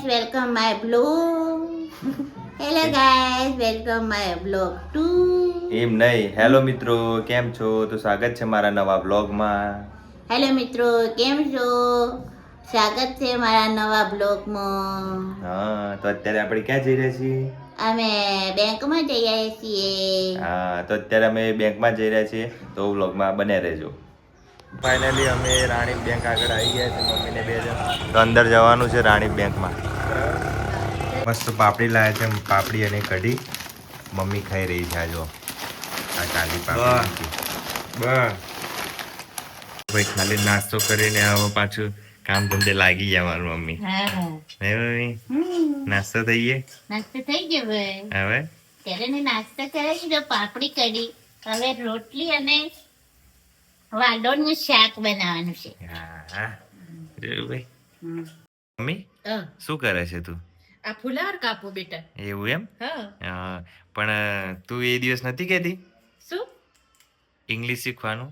Welcome my blog. Hello guys, welcome my blog too. એમ નહીં. Hello મિત્રો, કેમ છો? તો સ્વાગત છે મારા નવા બ્લોગમાં. હેલો મિત્રો, કેમ છો? સ્વાગત છે મારા નવા બ્લોગમાં. હા, તો અત્યારે આપણે ક્યાં જઈ રહ્યા છીએ? અમે બેંકમાં જઈ રહ્યા છીએ. હા, તો અત્યારે અમે બેંકમાં જઈ રહ્યા છીએ, તો વ્લોગમાં બન્યા રહેજો. ફાઇનલી અમે રાણી બેંક આગળ આવી ગયા છે, મમ્મીને બે જણ. તો અંદર જવાનું છે રાણી બેંકમાં. મસ્ત પાપડી લાવ્યા છે, પાપડી અને કઢી. મમ્મી ખાઈ રહી છે. આ જો આ કાલી પાપડી. ભાઈ ખાલી નાસ્તો કરીને હવે પાછું કામ ધંધે લાગી ગયા મારું મમ્મી. હે મમ્મી, નાસ્તો થઈ ગયો? નાસ્તો થઈ ગયો ભાઈ. હવે ત્યારે નાસ્તો કરી દીધો, પાપડી કઢી. હવે રોટલી અને વાલોળનું શાક બનાવવાનું છે. હા જોયું ભાઈ. મમ્મી શું કરે છે તું? આ ફુલાર કાપો બેટા. એવું એમ? હા. પણ તું એ દિવસ નથી કહેતી શું? ઇંગ્લિશ શીખવાનું?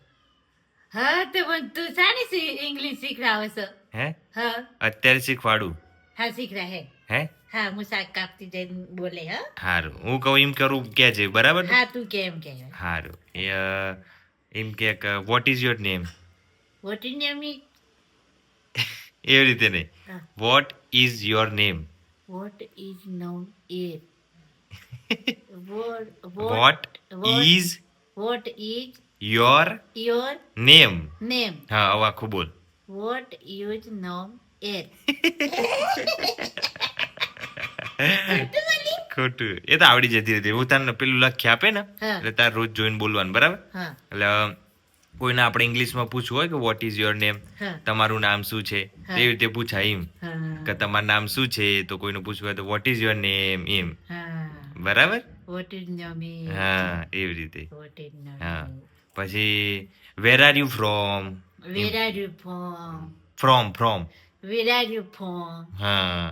હા તે પણ તું શાની ઇંગ્લિશ શીખડાવે છે? હે હા અત્યારે શીખવાડું? હા શીખડા હે. હે હા હું શાક કાપતી જઈને બોલે હા. હારું, હું કહું એમ કરું કે છે બરાબર? હા તું કેમ કે હારું. એમ કે what is your name? What is name? એવી રીતે નહીં. What is your name? What is known A what is what is your your name? Name? હા, હવે આખું બોલ. વોટ યુઝ નોમ એર? ખોટું એ તો આવડી જતી હતી. હું તને પેલું લખી આપે ને હા. એટલે તાર રોજ જોઈને બોલવાનું, બરાબર? હા એટલે કોઈને આપણે ઇંગ્લિશમાં પૂછવું હોય કે વોટ ઇઝ યોર નેમ, હા તમારું નામ શું છે, હા. તેવી રીતે પૂછાય એમ. હા કે તમારું નામ શું છે, તો કોઈને પૂછવું હોય તો વોટ ઇઝ યોર નેમ એમ, હા. બરાબર? વોટ ઇઝ નોમ એર? હા, એવી રીતે. વોટ ઇઝ નોમ હા. એર? પછી વેર are you from? Where are you from? From. Where are you from? હા,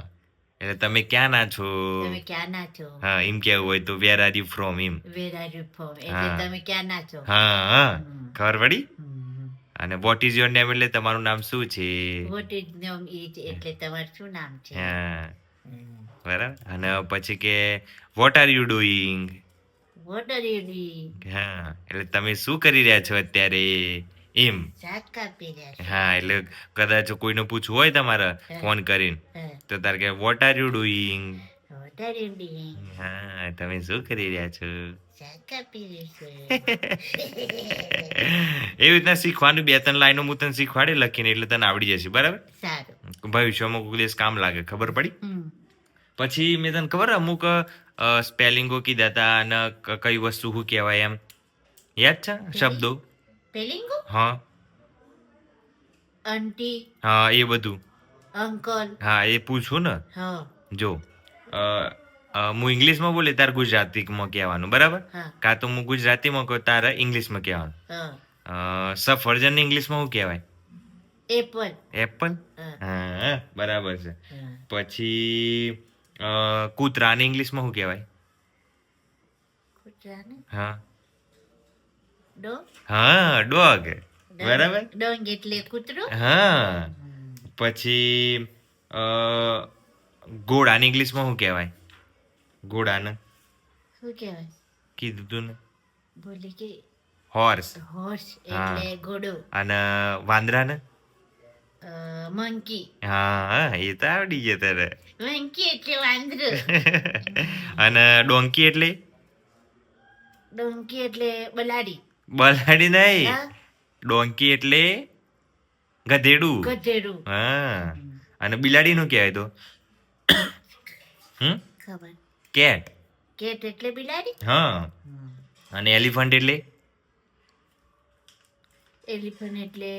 એટલે તમે ક્યાં ના છો? તમે ક્યાં ના છો? હા, એમ કેવું હોય તો વેર આર યુ ફ્રોમ એમ. Where are you from? એટલે હા. તમે ક્યાં ના છો? હા, ખબર પડી? હમ. અને વોટ ઇઝ યોર નેમ એટલે તમારું નામ શું છે? What is name is એટલે તમારું શું નામ છે? હા, હમ. બરાબર. અને પછી કે what are you doing? What are you doing? હા, એટલે તમે શું કરી રહ્યા છો અત્યારે એમ. શાક કાપી રહ્યા છો? હા, એટલે કદાચ કોઈને પૂછવું હોય તમારે હા. ફોન કરીને હા. તો તારે કે what are you doing? What are you doing? હા, તમે શું કરી રહ્યા છો? શાક કાપી રહ્યા છો? એવી રીતના શીખવાનું. 2-3 લાઈનો હું તને શીખવાડે લખીને, એટલે તને આવડી જશે, બરાબર? સારું. ભવિષ્યમાં કોઈ દિવસ કામ લાગે, ખબર પડી? હમ. પછી મેં તને ખબર અમુક સ્પેલિંગો કીધા હતા અને કઈ વસ્તુ શું કહેવાય એમ યાદ છે? શબ્દો. પેલિંગો? હા આંટી? હા, એ બધું. અંકલ? હા, એ પૂછું ને. હા જો હું ઇંગ્લિશમાં બોલે તારે ગુજરાતીમાં કહેવાનું, બરાબર? હા કાં તો હું ગુજરાતીમાં કહું તારે ઇંગ્લિશમાં કહેવાનું. હા. સફરજન ઇંગ્લિશમાં શું કહેવાય? એપલ? એપલ. હા હા, બરાબર છે. હા. પછી કૂતરાને ઇંગ્લિશમાં શું કહેવાય? કૂતરાને? હા ડોગ? હા, ડોગ. બરાબર. ડોગ એટલે કૂતરો? હા. પછી ઘોડાને ઇંગ્લિશમાં શું કહેવાય? ઘોડાને શું કહેવાય? કીધું તું ને, બોલી કે હોર્સ. હોર્સ હા. એટલે ઘોડો. અને વાંદરાને? મંકી? હા, એ તો આવડી ગયો તારે. મંકી એટલે વાંદરો. અને ડોંકી એટલે? ડોંકી એટલે બલાડી. બલાડી નહીં, હા? ડોંકી એટલે ગધેડું. ગધેડું. હા. અને બિલાડીનું કહેવાય તો ખબર. કેટ. કેટ એટલે બિલાડી. હા. અને એલિફન્ટ એટલે? એલિફન્ટ એટલે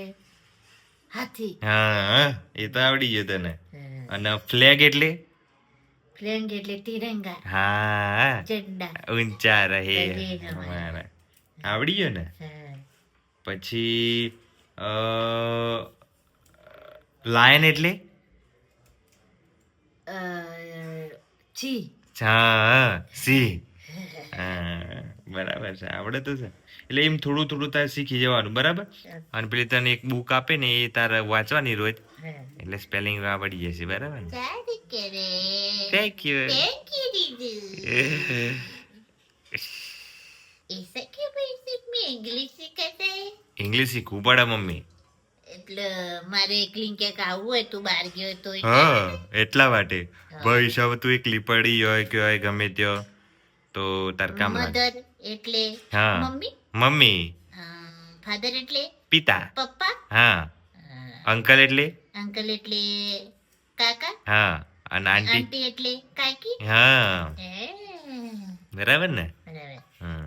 હાથી. હા, એ તો આવડી ગયો તને. અને ફ્લેગ એટલે? ફ્લેગ એટલે તિરંગા. હા, ઝંડા. ઊંચા રહે રહે હમારા. આવડી ગયો ને. હા. પછી લાયન એટલે? છી. હા, સિંહ. હા, બરાબર છે, આવડે તો છે. એટલે એમ થોડું થોડું તારે શીખી જવાનું, બરાબર. અને પેલી તને એક બુક આપે ને એ તારે વાંચવાની રોજ, એટલે સ્પેલિંગ આવડી જશે, બરાબર ને. સારું કરે. Thank you. Thank you, દીદી. ऐसा क्यों भाई में इंग्लिश શીખતા है? ઇંગ્લિશ શીખવું પડે મમ્મી. એટલે મારે એકલી ક્યાંક આવવું હોય તું બહાર ગયો હોય તો હા, એટલા માટે ભાઈ હિસાબ તું એકલી પડી હોય કે હોય ગમે ત્યાં તો તાર કામ લાગે. મધર એટલે હા, મમ્મી, મમ્મી. ફાધર એટલે પિતા. પપ્પા, હા. અંકલ એટલે અંકલ એટલે કાકા, હા. અને આંટી. આંટી એટલે કાકી. હા, હે, બરાબર ને. બરાબર. હમ.